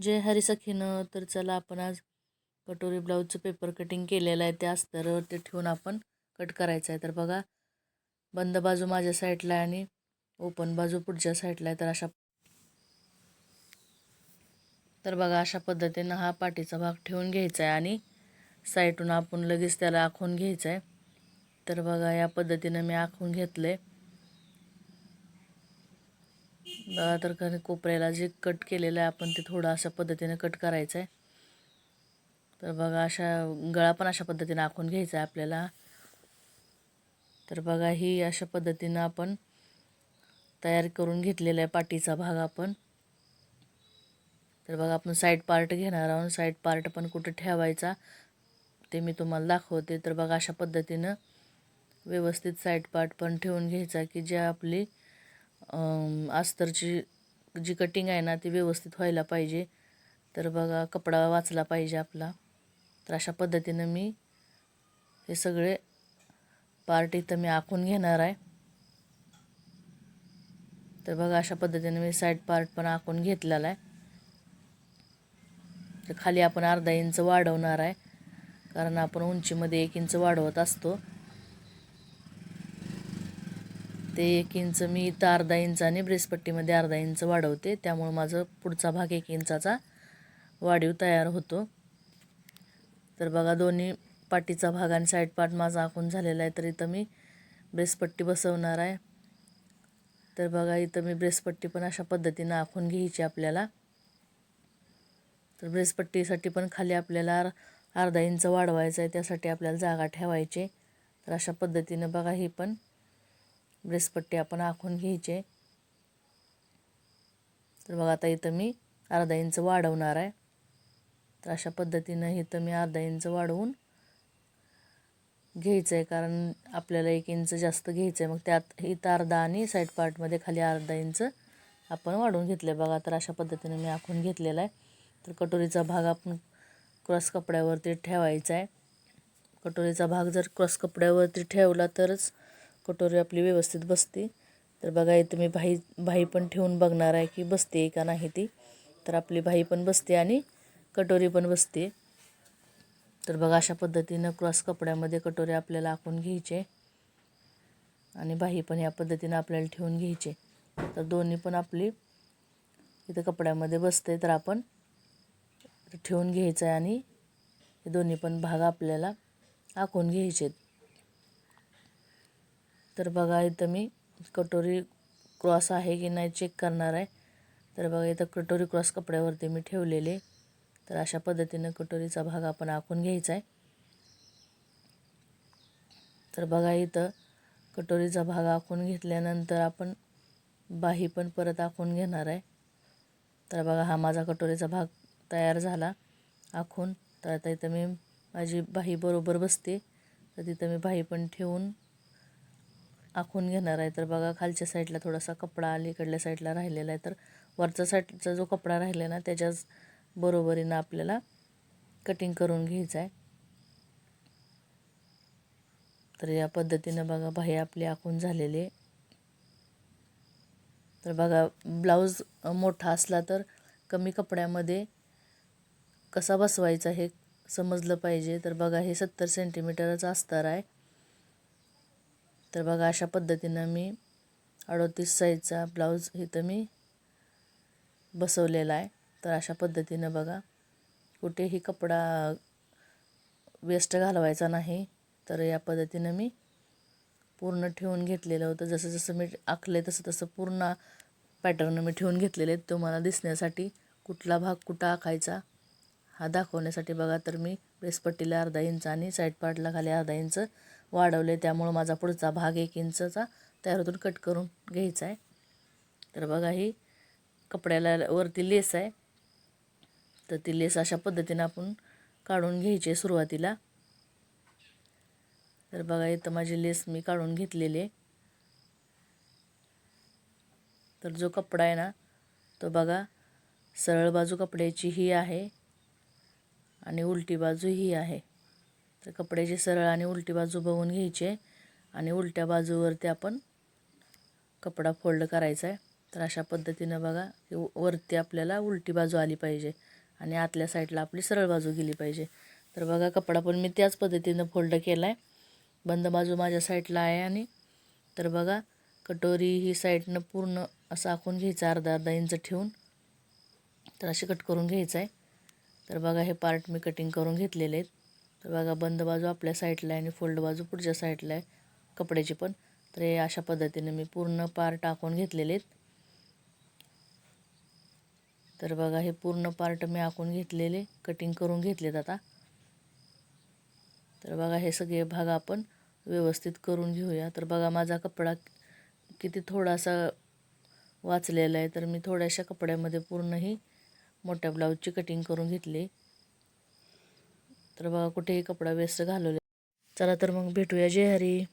जय हरी सखीनं. तर चला आपण आज कटोरी ब्लाऊजचं पेपर कटिंग केलेलं आहे, त्या अस्तरावरती ठेवून आपण कट करायचं आहे. तर बघा, बंद बाजू माझ्या साईडला आहे आणि ओपन बाजू पुढच्या साईडला आहे. तर बघा, अशा पद्धतीनं हा पाठीचा भाग ठेवून घ्यायचा आहे आणि साईडून आपण लगेच त्याला आखून घ्यायचं आहे. तर बघा, या पद्धतीनं मी आखून घेतलं आहे. बघा, तर कोपऱ्याला जे कट केलेलं आहे आपण ते थोडं अशा पद्धतीने कट करायचं आहे. तर बघा, गळा पण अशा पद्धतीने आखून घ्यायचा आहे आपल्याला. तर बघा, ही अशा पद्धतीनं आपण तयार करून घेतलेला आहे पाठीचा भाग आपण. तर बघा, आपण साईड पार्ट घेणार आहोत. साईड पार्ट पण कुठे ठेवायचा ते मी तुम्हाला दाखवते. तर बघा, अशा पद्धतीनं व्यवस्थित साईड पार्ट पण ठेवून घ्यायचा की जे आपली अस्तरची जी कटिंग आहे ना ती व्यवस्थित व्हायला पाहिजे. तर बघा, कपडा वाचला पाहिजे आपला. तर अशा पद्धतीनं मी हे सगळे पार्ट इथं मी आखून घेणार आहे. तर बघा, अशा पद्धतीने मी साईड पार्ट पण आखून घेतलेला आहे. तर खाली आपण अर्धा इंच वाढवणार आहे, कारण आपण उंचीमध्ये 1 इंच वाढवत असतो. ते 1 इंच मी इथं अर्धा इंच आणि ब्रेसपट्टीमध्ये अर्धा इंच वाढवते, त्यामुळे माझं पुढचा भाग 1 इंचाचा वाढीव तयार होतो. तर बघा, दोन्ही पाठीचा भाग आणि साईड पार्ट माझा आखून झालेला आहे. तर इथं मी ब्रेसपट्टी बसवणार आहे. तर बघा, इथं मी ब्रेसपट्टी पण अशा पद्धतीनं आखून घ्यायची आपल्याला. तर ब्रेसपट्टीसाठी पण खाली आपल्याला अर्धा इंच वाढवायचं आहे, त्यासाठी आपल्याला जागा ठेवायची. तर अशा पद्धतीनं बघा, ही पण ब्रेसपट्टी आपण आखून घ्यायची. तर बघा, आता इथं मी अर्धा इंच वाढवणार आहे. तर अशा पद्धतीनं इथं मी अर्धा इंच वाढवून घ्यायचं आहे, कारण आपल्याला 1 इंच जास्त घ्यायचं आहे. मग त्यात इथं अर्धा आणि साईड पार्टमध्ये खाली अर्धा इंच आपण वाढवून घेतले. बघा, तर अशा पद्धतीने मी आखून घेतलेला आहे. तर कटोरीचा भाग आपण क्रॉस कपड्यावरती ठेवायचा आहे. कटोरीचा भाग जर क्रॉस कपड्यावरती ठेवला तरच कटोरी आपली व्यवस्थित बसते. तर बघा, इथं मी बाही पण ठेवून बघणार आहे की बसते का नाही ती. तर आपली बाही पण बसते आणि कटोरी पण बसते. तर बघा, अशा पद्धतीनं क्रॉस कपड्यामध्ये कटोरी आपल्याला आखून घ्यायचे आणि बाही पण या पद्धतीनं आपल्याला ठेवून घ्यायचे. तर दोन्ही पण आपली इथं कपड्यामध्ये बसते, तर आपण ठेवून घ्यायचं आहे आणि हे दोन्ही पण भाग आपल्याला आखून घ्यायचे. तर बघा, इथं मी कटोरी क्रॉस आहे की नाही चेक करणार आहे. तर बघा, इथं कटोरी क्रॉस कपड्यावरती मी ठेवलेले. तर अशा पद्धतीनं कटोरीचा भाग आपण आखून घ्यायचा आहे. तर बघा, इथं कटोरीचा भाग आखून घेतल्यानंतर आपण बाही पण परत आखून घेणार आहे. तर बघा, हा माझा कटोरीचा भाग तयार झाला आखून. तर आता इथं मी माझी बाही बरोबर बसते, तर तिथं मी बाही पण ठेवून आखून घेणार आहे. तर बघा, खालच्या साईडला थोडासा कपडा अलीकडल्या साईडला राहिलेला आहे. तर वरच्या साईडचा जो कपडा राहिला ना त्याच्याच बरोबरीनं आपल्याला कटिंग करून घ्यायचं आहे. तर या पद्धतीनं बघा, बाही आपली आखून झालेली आहे. तर बघा, ब्लाऊज मोठा असला तर कमी कपड्यामध्ये कसा बसवायचा हे समजलं पाहिजे. तर बघा, हे 70 सेंटीमीटरचं अस्तर आहे. तर बघा, अशा पद्धतीनं मी 38 साईजचा ब्लाऊज इथं मी बसवलेला आहे. तर अशा पद्धतीनं बघा, कुठेही कपडा वेस्ट घालवायचा नाही. तर या पद्धतीनं मी पूर्ण ठेवून घेतलेलं होतं. जसं जसं मी आखलं आहे तसं तसं पूर्ण पॅटर्न मी ठेवून घेतलेले आहेत, तुम्हाला दिसण्यासाठी कुठला भाग कुठं आखायचा हा दाखवण्यासाठी. बघा, तर मी ब्रेसपट्टीला अर्धा इंच आणि साईड पार्टला खाली अर्धा इंच वाढवले, त्यामुळं माझा पुढचा भाग 1 इंचचा त्यावरून कट करून घ्यायचा आहे. तर बघा, ही कपड्याला वरती लेस आहे, तर ती लेस अशा पद्धतीनं आपण काढून घ्यायची सुरुवातीला. तर बघा, इथं माझी लेस मी काढून घेतलेली आहे. तर जो कपडा आहे ना तो बघा, सरळ बाजू कपड्याची ही आहे आणि उलटी बाजू ही आहे. तर कपड्याची सरळ आणि उलटी बाजू बघून घ्यायची आणि उलट्या बाजूवरती आपण कपडा फोल्ड करायचा आहे. तर अशा पद्धतीनं बघा, वरती आपल्याला उलटी बाजू आली पाहिजे. आणि आतल्या साईडला आपली सरळ बाजू गेली पाहिजे. तर बघा कपडा पण मी त्याच पद्धतीनं फोल्ड केला आहे. बंद बाजू माझ्या साईडला आहे आणि तर बघा कटोरी ही साईडनं पूर्ण असं आखून घ्यायचं अर्धा अर्धा इंच ठेवून. तर असे कट करून घ्यायचं आहे. तर बघा हे पार्ट मी कटिंग करून घेतलेले आहेत. तर बघा बंद बाजू आपल्या साईडला आहे आणि फोल्ड बाजू पुढच्या साईडला आहे कपड्याची पण. तर हे अशा पद्धतीने मी पूर्ण पार्ट आखून घेतलेले आहेत. तर बघा हे पूर्ण पार्ट मी आखून घेतलेले कटिंग करून घेतलेत आता. तर बघा हे सगळे भाग आपण व्यवस्थित करून घेऊया. तर बघा माझा कपडा किती थोडासा वाचलेला आहे. तर मी थोड्याशा कपड्यामध्ये पूर्ण ही मोठ्या ब्लाऊजची कटिंग करून घेतली. तर बघा कुठेही कपडा वेस्ट घालवले. चला तर मग भेटूया. जय हरी.